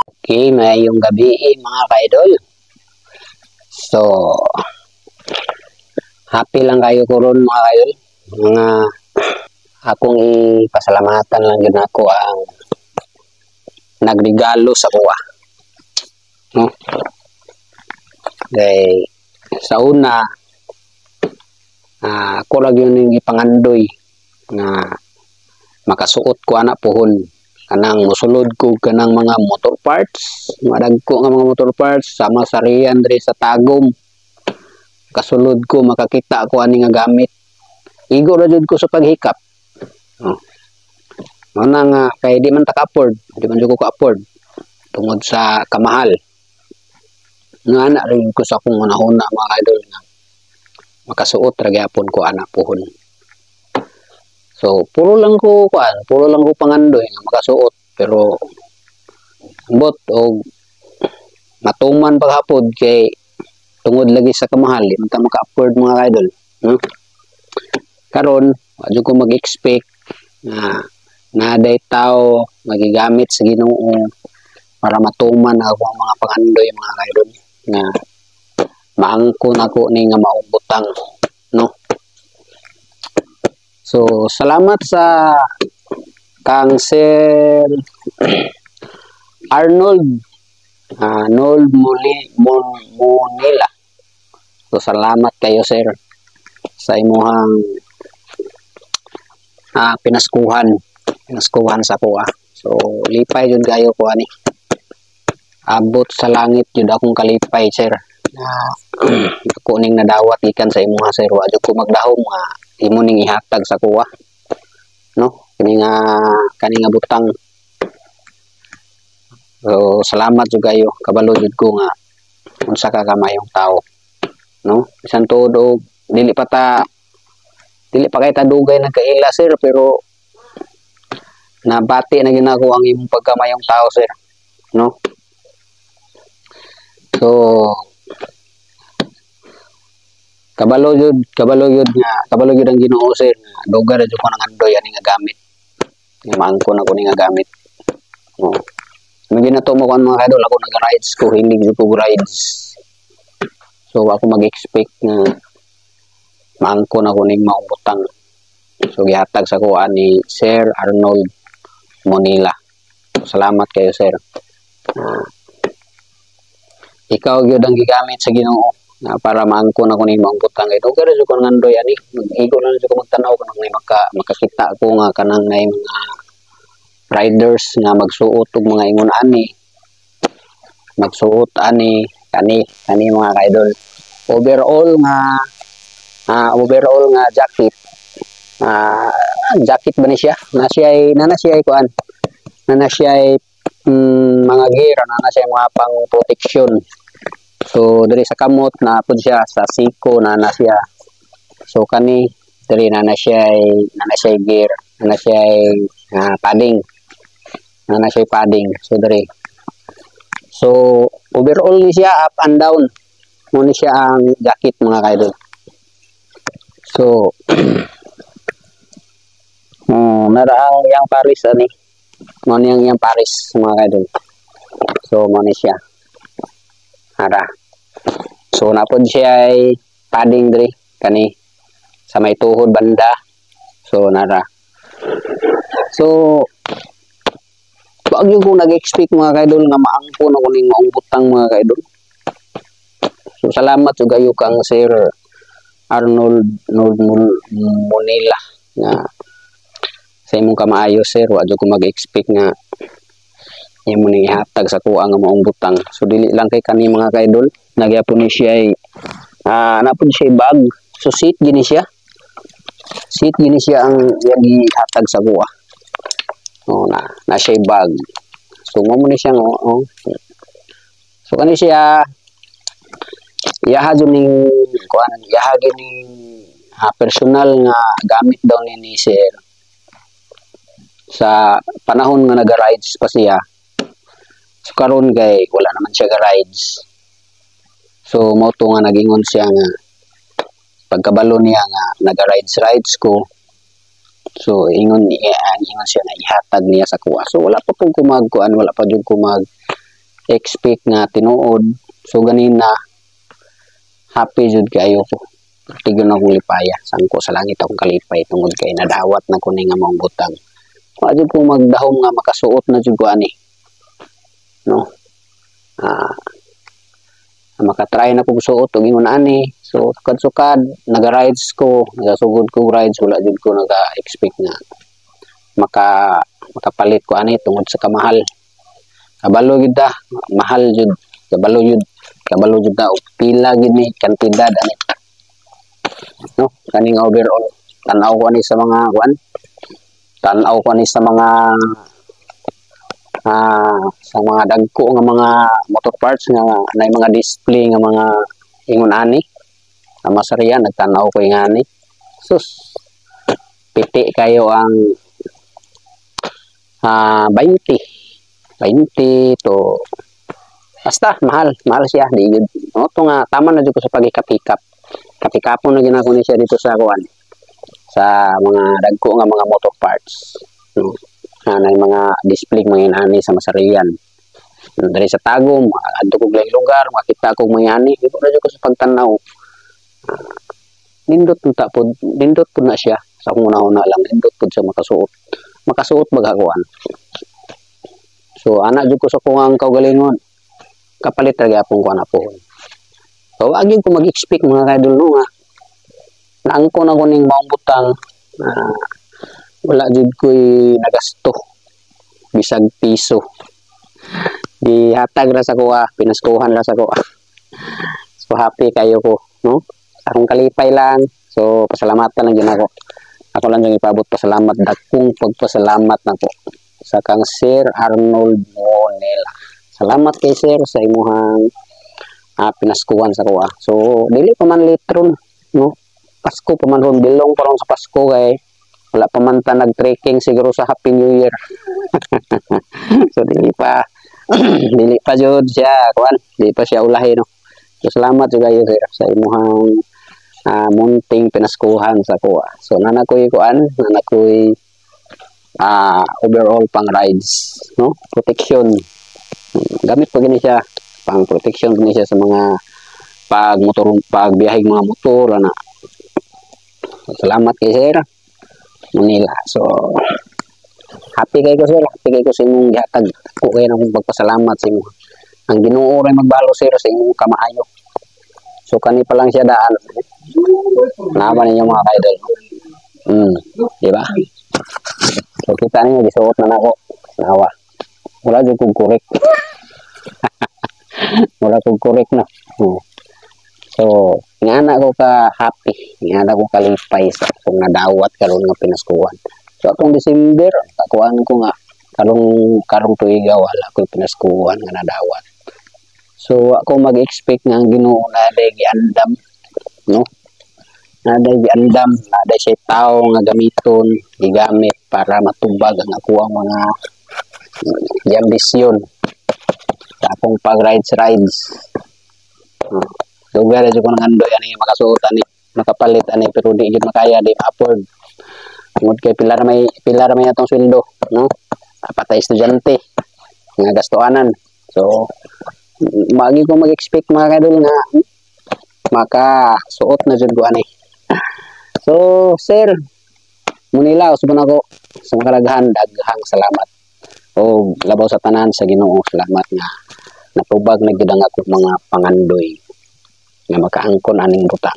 Okay, mayong gabi mga ka-idol. So, happy lang kayo ko ron mga ka-idol. Mga akong ipasalamatan lang yun ako ang nagregalo sa kuha. No? Kaya sa una, ako lang yun yung ipangandoy na makasuot ko anak pohon. Kanang musulod ko kanang mga motor parts, madagko nga mga motor parts sama sa riyan diri sa Tagum. Kasulod ko makakita ko ani nga gamit. Igo ra jud ko sa paghikap. Mana nga kay di man ta ka-afford, di man jud ko ka-afford tungod sa kamahal. Nga ana rin ko sa akong una mga idol nga makasuot ra gyapon ko anak pohon. So, puro lang ko pangandoy nga makasuot pero bot og matuman paghapod kay tungod lagi sa kamahal di man ta maka-afford mga idol, no? Karon, adyo ko mag-expect na naday tao magigamit sa Ginoo para matuman ako ang mga pangandoy mga idol nga maangkon ako ni nga maong butang, no? So, salamat sa kang Sir Arnold Monila. So, salamat kayo sir sa imuhang pinaskuhan sa kuha. So, lipay jud kayo ko ani. Abot sa langit jud akong kalipay sir. Ako ning nadawat gikan sa imuha sir, wa jud ko magdahom nga imo ning ihatag sa kuha, no? Kani nga butang. So salamat jud kayo, kabalo jud ko nga unsa ka kamayong tao, no? Bisan todo dili pa kay ta dugay nagkaila sir, pero nabati na ginako ang imong pagkamayong tao sir, no? So kabalo yun ang Ginoo sir nga dugar jud ko nang andoy ani nga gamit nga maangkon ako ni nga gamit. May ginato mo kan mga idol, ako nag-rides ko, hindi jud ko rides, so ako mag-expect na maangkon ako ning maong butang. So gihatag sa ko ani Sir Arnold Monila. Salamat kayo sir. Ikaw gyud ang gigamit sa Ginoo para maangkon ako ning maong butang. Ito kaya jud ko ngandoy ani, igo lang jud ko magtanaw kanang may makakita ko nga kanang nay mga riders nga magsuot og mga ingon ani, magsuot ani kani mga ka-idol overall nga jacket. Jacket ba ni siya? Na siya kuan. Na siya mga gear, na siya mga pang protection. So diri sa kamot na pud siya, sa siko na siya. So kani diri na siya gear, na siya padding. Na siya padding. So diri. So overall ni siya up and down. Mo ni siya ang jacket mga kaidol. So naraang yang Paris ani. Mo ni yang Paris mga kaidol. So mo ni siya. Ara. So napod siya ay padding diri kani sa may tuhod banda. So nara. So wag yung kung nag-expect mga kaidol nga maangkon ako ning maong butang mga kaidol. So salamat jud kayo kang Sir Arnold Monila nga sa imong kamaayo sir, wa jud ko mag-expect nga imo ning ihatag sa kuha nga maong butang. So dili lang kay kani mga kaidol, nagyapon ni siya ay napod siya bag. So seat gini siya ang gihatag sa kuha. Na siya bag. So mo ni siya so kani siya yaha jud ning kuan, yaha gini personal nga gamit daw ni sir sa panahon nga naga-rides pa siya. So karon kay wala naman siya ga-rides. So mao to nga nagingon siya nga pagkabalo niya nga naga-rides ko. So ingon siya na ihatag niya sa kuha. So wala pa pud ko magkuan, wala pa jud ko expect nga tinuod. So ganina happy jud kayo ko. Tigyon akong lipaya. Sangko sa langit akong kalipay tungod kay nadawat na ko ni nga maong butang. Wa jud ko magdahom nga makasuot na jud ko ani. No. Makatry na kong suot og ingon ani. So sukad-sukad naga-rides ko, nagasugod ko rides, wala jud ko naga-expect nga makapalit ko ani tungod sa kamahal. Kabalo gid ta, mahal jud. Kabalo jud ta og pila gid ni kantidad ani. No, kaning overall tan-aw ko ani sa mga kuan. Tan-aw ko ani sa mga dagko nga mga motor parts nga nay mga display nga mga ingon ani. Masariya nagtan-aw ko ingani. Sus. Piti kayo ang 20 to basta mahal siya di gid. No to nga tama na jud ko sa pagikap-ikap. Kapikapon na ginako ni siya dito sa kuan. Sa mga dagko nga mga motor parts. No. Nay mga display mga inani sa masariyan. Dari sa Tagum, adto ko laing lugar, makita ko mga ani, dito na jud ko sa pagtan-aw. Nindot pud na siya sa una lang, nindot pud siya makasuot magakuan. So ana jud ko sa kuang kaugalingon, kapalit ra gyapon ko ana po. So agi ko mag-expect mga kaidol no nga naangko na ko ning maong butang, wala jud ko'y nagasto bisag piso. Dihatag ra sa kuha, pinaskuhan ra sa kuha. So happy kayo ko, no? Akong kalipay lang. So pasalamatan lang gid ako. Ako lang yung ipabot pasalamat, dakong pagpasalamat nako sa kang Sir Arnold Monela. Salamat kay Sir sa imuhang pinaskuhan sa kuha. So dili pa man litron, no? Pasko pa man ron, bilong pa ron sa Pasko kay wala pa man ta nag-trekking siguro sa Happy New Year. So dili pa jud siya kuan, dili pa siya ulahi no. So salamat jud kayo Sir sa imuhang munting pinaskuhan sa kuha. So nanakoy kuan, nanakoy overall pang rides, no? Protection. Gamit pa gini siya pang protection gini siya sa mga pagbiyaheng mga motor ana. So, salamat kay Sir Manila. So happy kay ko Sir, happy kay ko sa imong gihatag ko kay nang pagpasalamat sa imo. Ang Ginoo ray magbalo Sir sa imong kamaayo. So kani pa lang siya daan. Naman ninyo mga kaidol. Di ba? So kita niyo gisuot na nako. Nawa. Wala jud kog correct. Wala kog correct na. So ingana ko ka happy, ingana ko kalipay sa kung nadawat karon nga pinaskuhan. So atong December, kakuan ko nga karong tuiga wala ko pinaskuhan nga nadawat. So ako mag-expect nga ang Ginoo na day giandam, no? Naday giandam, naday siya tao nga gamiton, gigamit para matubag ang ako ang mga ambisyon sa akong pag-rides. Lugar jud ko nang andoy ani makasuot ani, makapalit ani pero di gid makaya, di ma-afford. Tungod kay pilar may atong sweldo, no? Patay estudyante nga gastuanan. So magi ko mag-expect mga kadol nga makasuot na jud ko ani. So Sir Manila, usbon ako sa makalaghan, daghang salamat. O labaw sa tanan sa Ginoo, salamat nga natubag na gid ang ako mga pangandoy nga makaangkon aning butang.